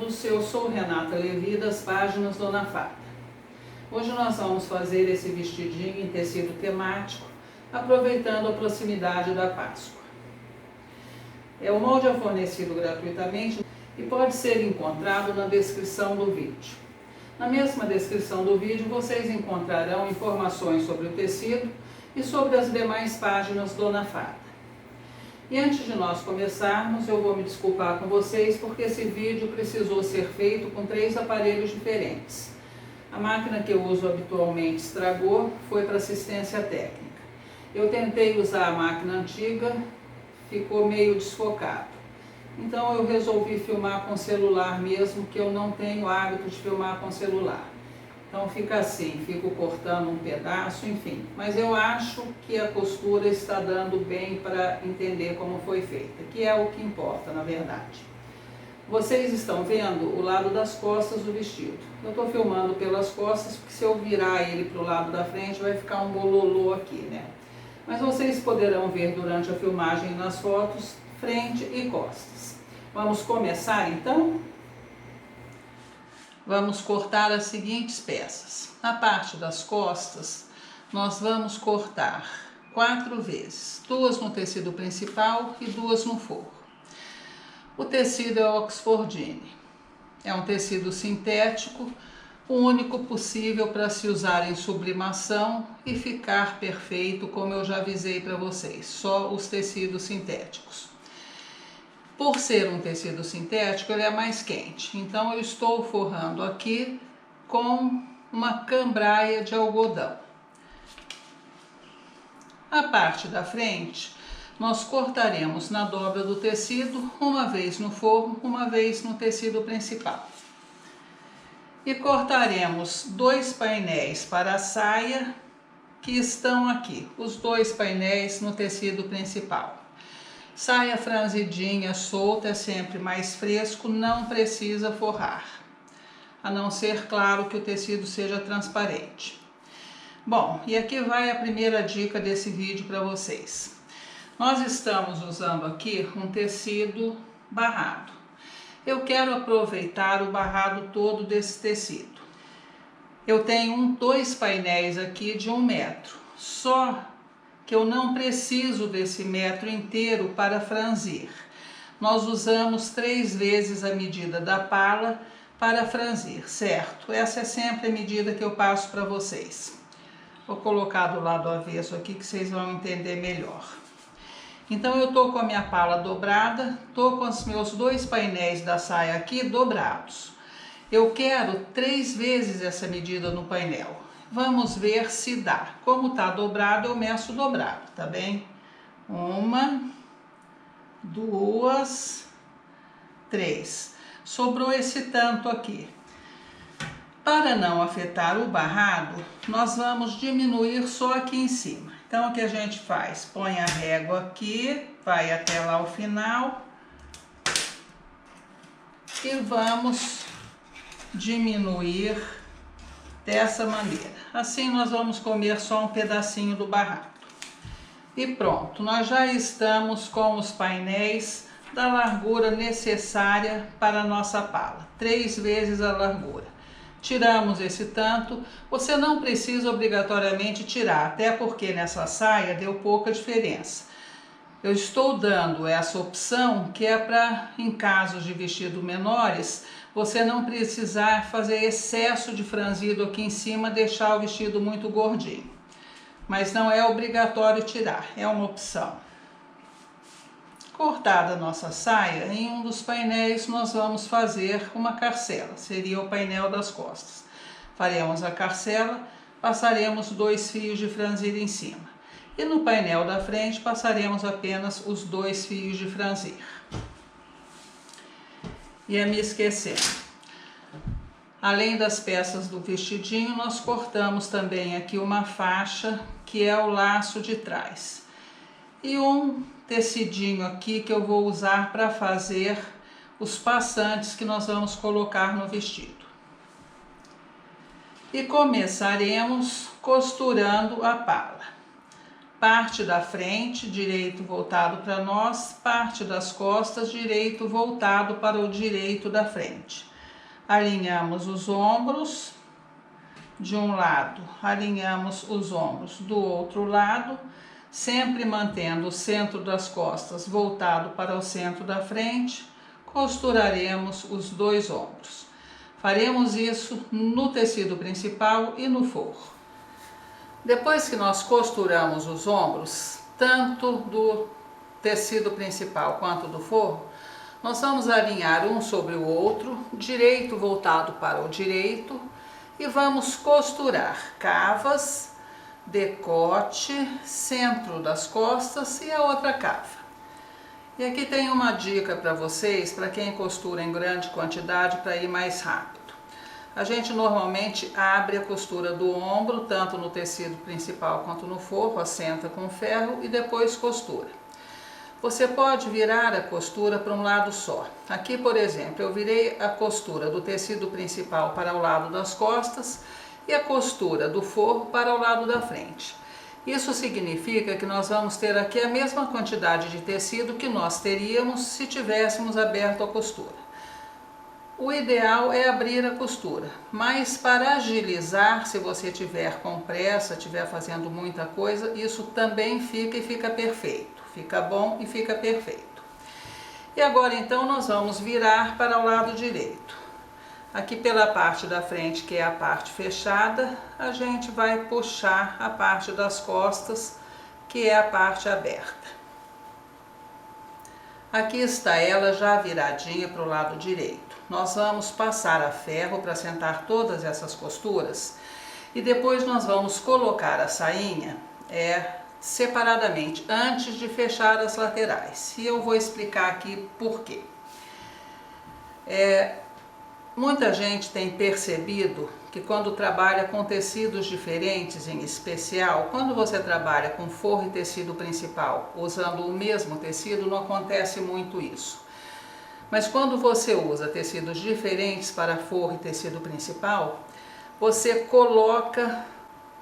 todos, eu sou Renata Levi das páginas Dona Fada. Hoje nós vamos fazer esse vestidinho em tecido temático, aproveitando a proximidade da Páscoa. O molde é fornecido gratuitamente e pode ser encontrado na descrição do vídeo. Na mesma descrição do vídeo vocês encontrarão informações sobre o tecido e sobre as demais páginas Dona Fada. E antes de nós começarmos, eu vou me desculpar com vocês porque esse vídeo precisou ser feito com 3 aparelhos diferentes. A máquina que eu uso habitualmente estragou, foi para assistência técnica. Eu tentei usar a máquina antiga, ficou meio desfocado. Então eu resolvi filmar com celular mesmo, que eu não tenho hábito de filmar com celular. Então fica assim, fico cortando um pedaço, enfim. Mas eu acho que a costura está dando bem para entender como foi feita, que é o que importa na verdade. Vocês estão vendo o lado das costas do vestido. Eu estou filmando pelas costas, porque se eu virar ele para o lado da frente vai ficar um bololô aqui, né? Mas vocês poderão ver durante a filmagem nas fotos, frente e costas. Vamos começar então? Vamos cortar as seguintes peças. Na parte das costas, nós vamos cortar 4 vezes, 2 no tecido principal e 2 no forro. O tecido é Oxfordine, é um tecido sintético, o único possível para se usar em sublimação e ficar perfeito, como eu já avisei para vocês, só os tecidos sintéticos. Por ser um tecido sintético, ele é mais quente, então eu estou forrando aqui com uma cambraia de algodão. A parte da frente, nós cortaremos na dobra do tecido, uma vez no forro, uma vez no tecido principal. E cortaremos 2 painéis para a saia, que estão aqui, os 2 painéis no tecido principal. Saia franzidinha, solta, é sempre mais fresco, não precisa forrar. A não ser, claro, que o tecido seja transparente. Bom, e aqui vai a primeira dica desse vídeo para vocês. Nós estamos usando aqui um tecido barrado. Eu quero aproveitar o barrado todo desse tecido. Eu tenho 2 painéis aqui de 1 metro, só que eu não preciso desse metro inteiro para franzir. Nós usamos 3 vezes a medida da pala para franzir, certo? Essa é sempre a medida que eu passo para vocês. Vou colocar do lado avesso aqui que vocês vão entender melhor. Então eu tô com a minha pala dobrada, tô com os meus 2 painéis da saia aqui dobrados. Eu quero 3 vezes essa medida no painel. Vamos ver se dá. Como tá dobrado, eu meço dobrado, tá bem? 1, 2, 3. Sobrou esse tanto aqui. Para não afetar o barrado, nós vamos diminuir só aqui em cima. Então, o que a gente faz? Põe a régua aqui, vai até lá o final e vamos diminuir dessa maneira. Assim nós vamos comer só um pedacinho do barrado. E pronto, nós já estamos com os painéis da largura necessária para a nossa pala. 3 vezes a largura. Tiramos esse tanto. Você não precisa obrigatoriamente tirar, até porque nessa saia deu pouca diferença. Eu estou dando essa opção que é para, em casos de vestido menores, você não precisar fazer excesso de franzido aqui em cima, deixar o vestido muito gordinho. Mas não é obrigatório tirar, é uma opção. Cortada a nossa saia, em um dos painéis nós vamos fazer uma carcela, seria o painel das costas. Faremos a carcela, passaremos 2 fios de franzir em cima. E no painel da frente passaremos apenas os 2 fios de franzir. Ia me esquecendo. Além das peças do vestidinho, nós cortamos também aqui uma faixa, que é o laço de trás. E um tecidinho aqui que eu vou usar para fazer os passantes que nós vamos colocar no vestido. E começaremos costurando a pala. Parte da frente, direito voltado para nós, parte das costas, direito voltado para o direito da frente. alinhamos os ombros de um lado, alinhamos os ombros do outro lado, sempre mantendo o centro das costas voltado para o centro da frente, costuraremos os dois ombros. Faremos isso no tecido principal e no forro. Depois que nós costuramos os ombros, tanto do tecido principal quanto do forro, nós vamos alinhar um sobre o outro, direito voltado para o direito, e vamos costurar cavas, decote, centro das costas e a outra cava. E aqui tem uma dica para vocês, para quem costura em grande quantidade, para ir mais rápido. A gente normalmente abre a costura do ombro, tanto no tecido principal quanto no forro, assenta com ferro e depois costura. Você pode virar a costura para um lado só. Aqui, por exemplo, eu virei a costura do tecido principal para o lado das costas e a costura do forro para o lado da frente. Isso significa que nós vamos ter aqui a mesma quantidade de tecido que nós teríamos se tivéssemos aberto a costura. O ideal é abrir a costura, mas para agilizar, se você tiver com pressa, estiver fazendo muita coisa, isso também fica perfeito. Fica bom e fica perfeito. E agora então nós vamos virar para o lado direito. Aqui pela parte da frente, que é a parte fechada, a gente vai puxar a parte das costas, que é a parte aberta. Aqui está ela já viradinha para o lado direito. Nós vamos passar a ferro para sentar todas essas costuras e depois nós vamos colocar a sainha separadamente, antes de fechar as laterais. E eu vou explicar aqui por quê. Muita gente tem percebido que quando trabalha com tecidos diferentes, em especial, quando você trabalha com forro e tecido principal, usando o mesmo tecido, não acontece muito isso. Mas quando você usa tecidos diferentes para forro e tecido principal, você coloca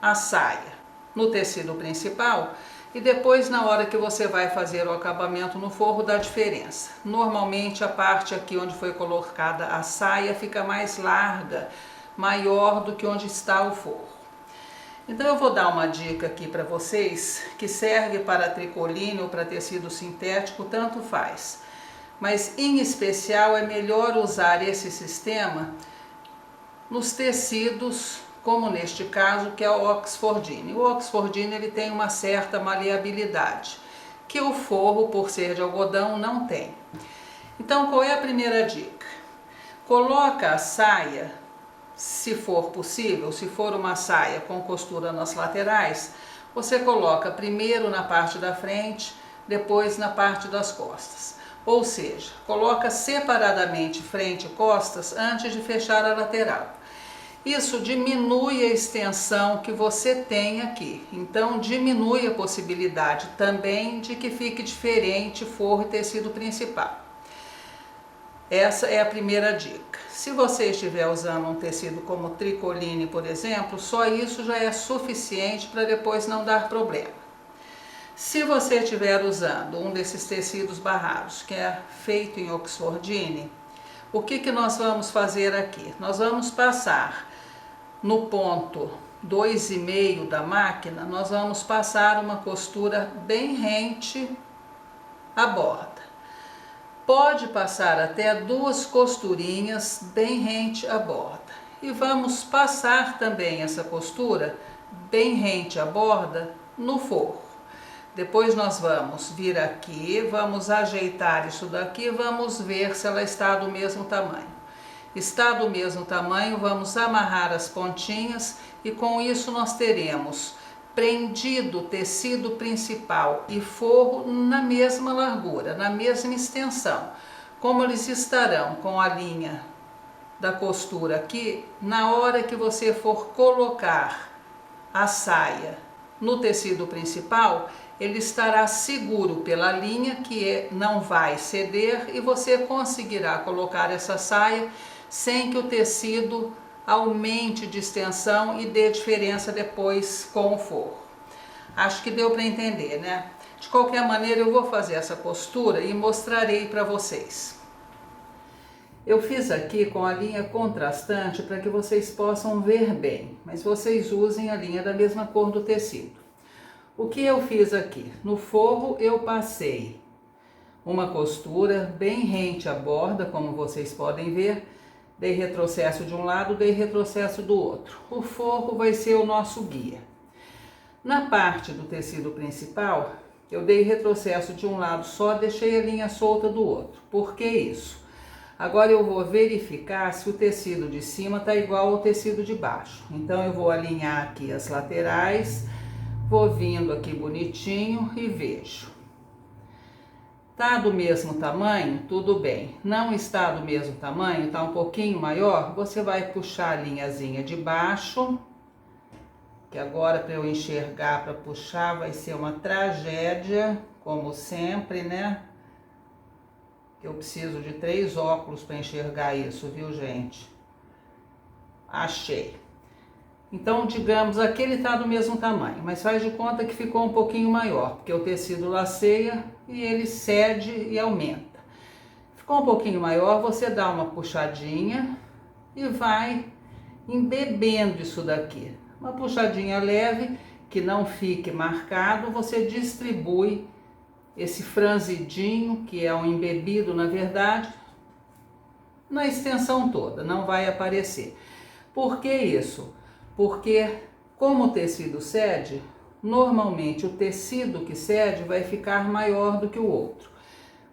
a saia no tecido principal e depois, na hora que você vai fazer o acabamento no forro, dá diferença. Normalmente a parte aqui onde foi colocada a saia fica mais larga, maior do que onde está o forro. Então eu vou dar uma dica aqui para vocês, que serve para tricoline ou para tecido sintético, tanto faz. Mas em especial é melhor usar esse sistema nos tecidos, como neste caso, que é o Oxfordine. O Oxfordine ele tem uma certa maleabilidade, que o forro, por ser de algodão, não tem. Então, qual é a primeira dica? Coloca a saia, se for possível, se for uma saia com costura nas laterais, você coloca primeiro na parte da frente, depois na parte das costas. Ou seja, coloca separadamente frente e costas antes de fechar a lateral. Isso diminui a extensão que você tem aqui, então diminui a possibilidade também de que fique diferente forro e tecido principal. Essa é a primeira dica. Se você estiver usando um tecido como tricoline, por exemplo, só isso já é suficiente para depois não dar problema. Se você estiver usando um desses tecidos barrados, que é feito em Oxfordine, o que nós vamos fazer aqui? Nós vamos passar no ponto 2,5 da máquina, nós vamos passar uma costura bem rente à borda. Pode passar até 2 costurinhas bem rente à borda. E vamos passar também essa costura bem rente à borda no forro. Depois nós vamos vir aqui, vamos ajeitar isso daqui, vamos ver se ela está do mesmo tamanho. Está do mesmo tamanho, vamos amarrar as pontinhas e com isso nós teremos prendido o tecido principal e forro na mesma largura, na mesma extensão. Como eles estarão com a linha da costura aqui, na hora que você for colocar a saia no tecido principal, ele estará seguro pela linha que não vai ceder e você conseguirá colocar essa saia sem que o tecido aumente de extensão e dê diferença depois com o forro. Acho que deu para entender, né? De qualquer maneira eu vou fazer essa costura e mostrarei para vocês. Eu fiz aqui com a linha contrastante para que vocês possam ver bem, mas vocês usem a linha da mesma cor do tecido. O que eu fiz aqui? No forro eu passei uma costura bem rente à borda, como vocês podem ver. Dei retrocesso de um lado, dei retrocesso do outro. O forro vai ser o nosso guia. Na parte do tecido principal, eu dei retrocesso de um lado só, deixei a linha solta do outro. Por que isso? Agora eu vou verificar se o tecido de cima está igual ao tecido de baixo. Então eu vou alinhar aqui as laterais, vou vindo aqui bonitinho e vejo. Tá do mesmo tamanho? Tudo bem. Não está do mesmo tamanho? Tá um pouquinho maior? Você vai puxar a linhazinha de baixo, que agora para eu enxergar, para puxar, vai ser uma tragédia, como sempre, né? Eu preciso de 3 óculos para enxergar isso, viu, gente? Achei. Então, digamos, aquele tá do mesmo tamanho, mas faz de conta que ficou um pouquinho maior, porque o tecido laceia e ele cede e aumenta. Ficou um pouquinho maior, você dá uma puxadinha e vai embebendo isso daqui. Uma puxadinha leve, que não fique marcado, você distribui esse franzidinho, que é um embebido na verdade, na extensão toda, não vai aparecer. Por que isso? Porque como o tecido cede, normalmente o tecido que cede vai ficar maior do que o outro,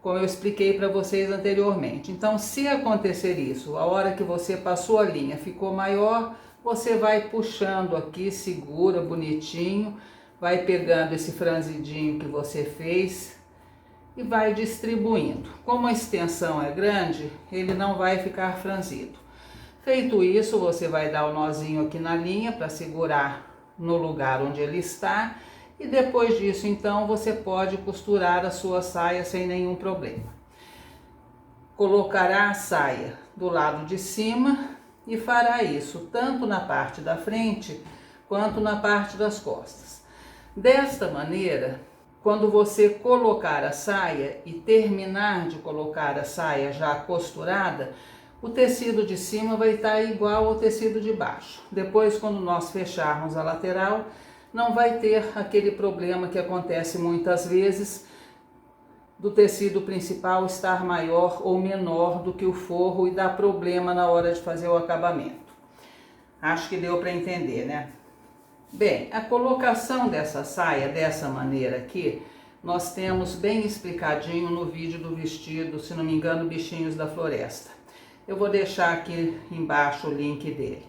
como eu expliquei para vocês anteriormente. Então, se acontecer isso, a hora que você passou a linha ficou maior, você vai puxando aqui, segura bonitinho, vai pegando esse franzidinho que você fez e vai distribuindo. Como a extensão é grande, ele não vai ficar franzido. Feito isso, você vai dar o nozinho aqui na linha para segurar no lugar onde ele está. E depois disso, então, você pode costurar a sua saia sem nenhum problema. Colocará a saia do lado de cima e fará isso tanto na parte da frente quanto na parte das costas. Desta maneira, quando você colocar a saia e terminar de colocar a saia já costurada, o tecido de cima vai estar igual ao tecido de baixo. Depois, quando nós fecharmos a lateral, não vai ter aquele problema que acontece muitas vezes do tecido principal estar maior ou menor do que o forro e dar problema na hora de fazer o acabamento. Acho que deu para entender, né? Bem, a colocação dessa saia dessa maneira aqui, nós temos bem explicadinho no vídeo do vestido, se não me engano, Bichinhos da Floresta. Eu vou deixar aqui embaixo o link dele.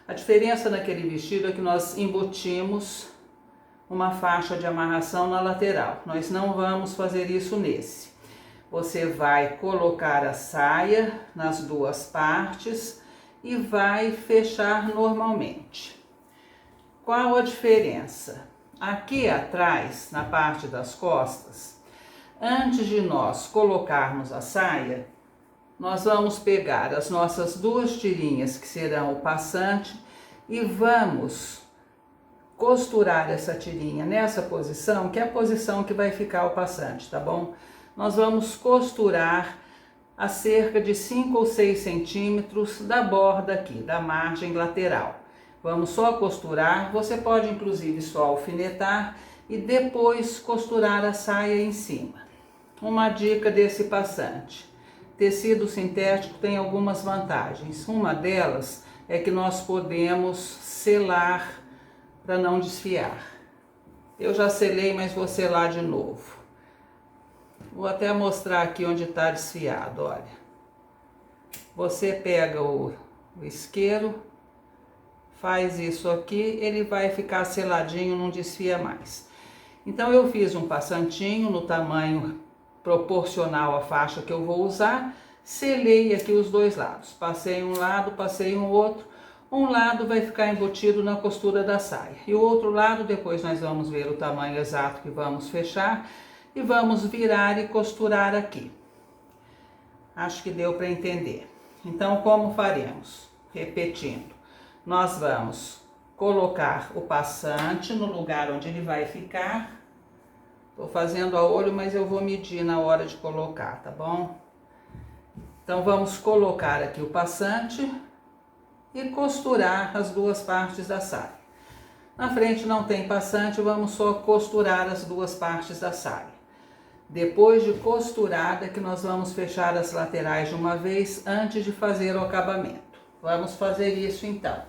A diferença naquele vestido é que nós embutimos uma faixa de amarração na lateral. Nós não vamos fazer isso nesse. Você vai colocar a saia nas duas partes e vai fechar normalmente. Qual a diferença? Aqui atrás, na parte das costas, antes de nós colocarmos a saia, nós vamos pegar as nossas 2 tirinhas, que serão o passante, e vamos costurar essa tirinha nessa posição, que é a posição que vai ficar o passante, tá bom? Nós vamos costurar a cerca de 5 ou 6 centímetros da borda aqui, da margem lateral. Vamos só costurar, você pode inclusive só alfinetar e depois costurar a saia em cima. Uma dica desse passante: tecido sintético tem algumas vantagens. Uma delas é que nós podemos selar para não desfiar. Eu já selei, mas vou selar de novo. Vou até mostrar aqui onde está desfiado, olha. Você pega o isqueiro, faz isso aqui, ele vai ficar seladinho, não desfia mais. Então eu fiz um passantinho no tamanho proporcional à faixa que eu vou usar, selei aqui os 2 lados. Passei um lado, passei um outro. Um lado vai ficar embutido na costura da saia e o outro lado, depois nós vamos ver o tamanho exato que vamos fechar e vamos virar e costurar aqui. Acho que deu para entender. Então, como faremos? Repetindo, nós vamos colocar o passante no lugar onde ele vai ficar. Estou fazendo a olho, mas eu vou medir na hora de colocar, tá bom? Então vamos colocar aqui o passante e costurar as duas partes da saia. Na frente não tem passante, vamos só costurar as duas partes da saia. Depois de costurada que nós vamos fechar as laterais de uma vez antes de fazer o acabamento. Vamos fazer isso então.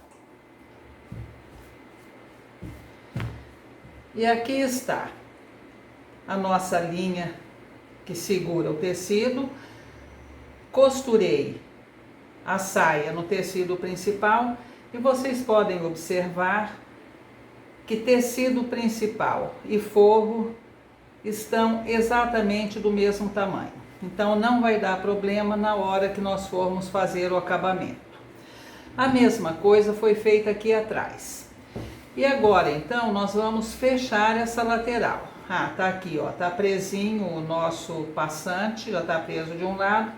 E aqui está a nossa linha que segura o tecido. Costurei a saia no tecido principal e vocês podem observar que tecido principal e forro estão exatamente do mesmo tamanho. Então não vai dar problema na hora que nós formos fazer o acabamento. A mesma coisa foi feita aqui atrás. E agora então nós vamos fechar essa lateral. Tá aqui, ó, tá presinho o nosso passante, já tá preso de um lado.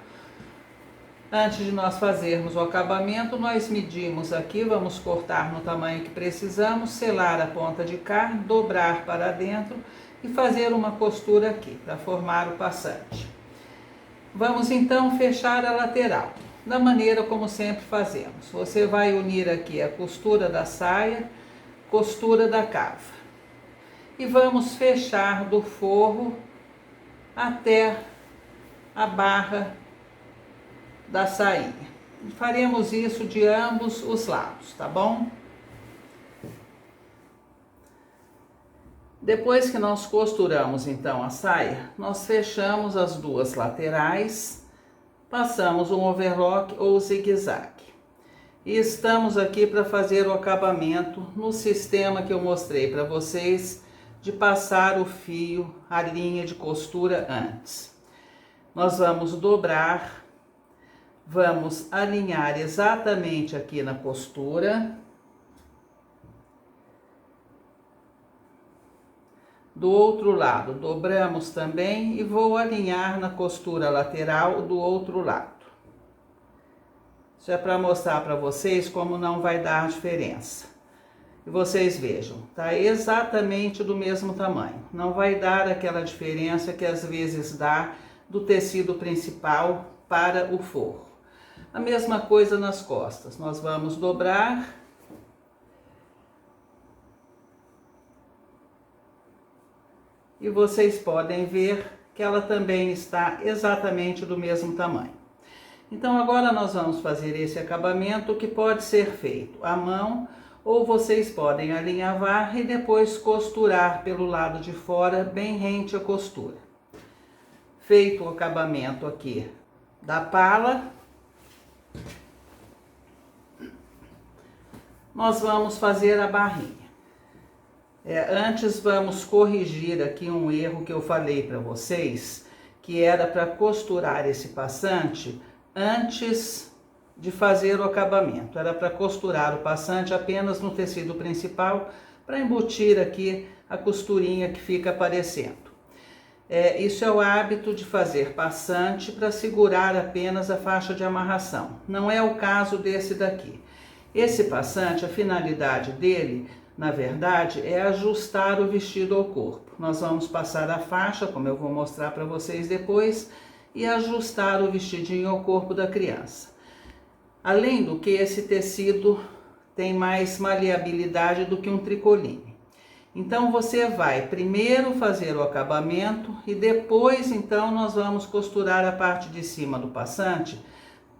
Antes de nós fazermos o acabamento, nós medimos aqui, vamos cortar no tamanho que precisamos, selar a ponta de cá, dobrar para dentro e fazer uma costura aqui para formar o passante. Vamos então fechar a lateral, da maneira como sempre fazemos. Você vai unir aqui a costura da saia, costura da cava. E vamos fechar do forro até a barra da sainha. Faremos isso de ambos os lados, tá bom? Depois que nós costuramos então a saia, nós fechamos as duas laterais, passamos um overlock ou zigue-zague. E estamos aqui para fazer o acabamento no sistema que eu mostrei para vocês, de passar o fio, a linha de costura antes. Nós vamos dobrar, vamos alinhar exatamente aqui na costura. Do outro lado, dobramos também e vou alinhar na costura lateral do outro lado. Isso é para mostrar para vocês como não vai dar diferença. E vocês vejam, tá exatamente do mesmo tamanho. Não vai dar aquela diferença que às vezes dá do tecido principal para o forro. A mesma coisa nas costas. Nós vamos dobrar. E vocês podem ver que ela também está exatamente do mesmo tamanho. Então agora nós vamos fazer esse acabamento que pode ser feito à mão, ou vocês podem alinhavar e depois costurar pelo lado de fora, bem rente à costura. Feito o acabamento aqui da pala, nós vamos fazer a barrinha. Antes vamos corrigir aqui um erro que eu falei para vocês, que era para costurar esse passante antes de fazer o acabamento. Era para costurar o passante apenas no tecido principal, para embutir aqui a costurinha que fica aparecendo. Isso é o hábito de fazer passante para segurar apenas a faixa de amarração. Não é o caso desse daqui. Esse passante, a finalidade dele, na verdade, é ajustar o vestido ao corpo. Nós vamos passar a faixa, como eu vou mostrar para vocês depois, e ajustar o vestidinho ao corpo da criança. Além do que, esse tecido tem mais maleabilidade do que um tricoline. Então você vai primeiro fazer o acabamento e depois então nós vamos costurar a parte de cima do passante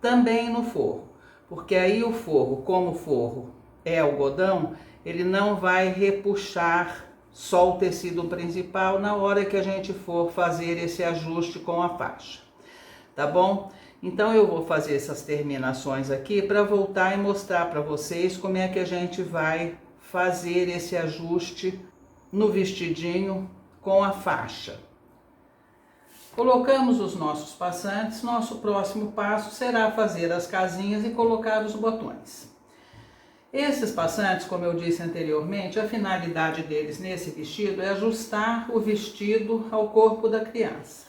também no forro. Porque aí o forro, como o forro é algodão, ele não vai repuxar só o tecido principal na hora que a gente for fazer esse ajuste com a faixa, tá bom? Então eu vou fazer essas terminações aqui para voltar e mostrar para vocês como é que a gente vai fazer esse ajuste no vestidinho com a faixa. Colocamos os nossos passantes, nosso próximo passo será fazer as casinhas e colocar os botões. Esses passantes, como eu disse anteriormente, a finalidade deles nesse vestido é ajustar o vestido ao corpo da criança.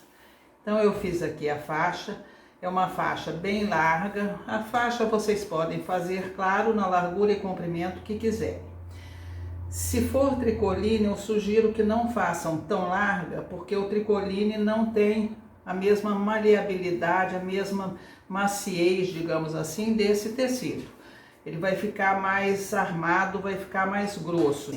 Então eu fiz aqui a faixa, é uma faixa bem larga. A faixa vocês podem fazer, claro, na largura e comprimento que quiserem. Se for tricoline, eu sugiro que não façam tão larga, porque o tricoline não tem a mesma maleabilidade, a mesma maciez, digamos assim, desse tecido. Ele vai ficar mais armado, vai ficar mais grosso.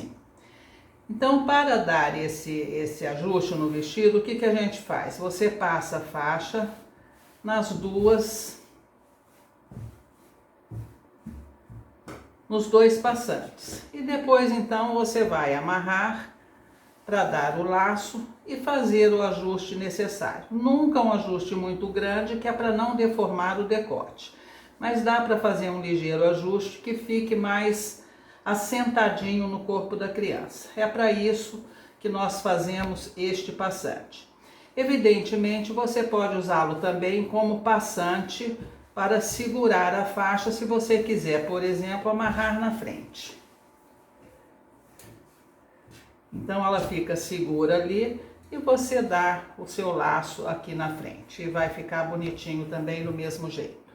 Então, para dar esse ajuste no vestido, o que que a gente faz? Você passa a faixa nos dois passantes. E depois, então, você vai amarrar para dar o laço e fazer o ajuste necessário. Nunca um ajuste muito grande, que é para não deformar o decote. Mas dá para fazer um ligeiro ajuste que fique mais assentadinho no corpo da criança. É para isso que nós fazemos este passante. Evidentemente, você pode usá-lo também como passante para segurar a faixa, se você quiser, por exemplo, amarrar na frente. Então ela fica segura ali e você dá o seu laço aqui na frente. E vai ficar bonitinho também do mesmo jeito.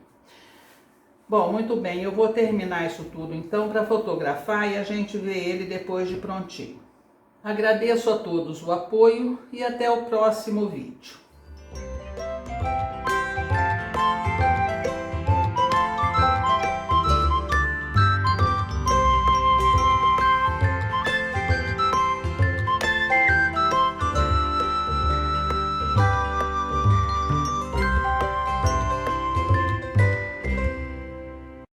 Bom, muito bem, eu vou terminar isso tudo então para fotografar e a gente vê ele depois de prontinho. Agradeço a todos o apoio e até o próximo vídeo.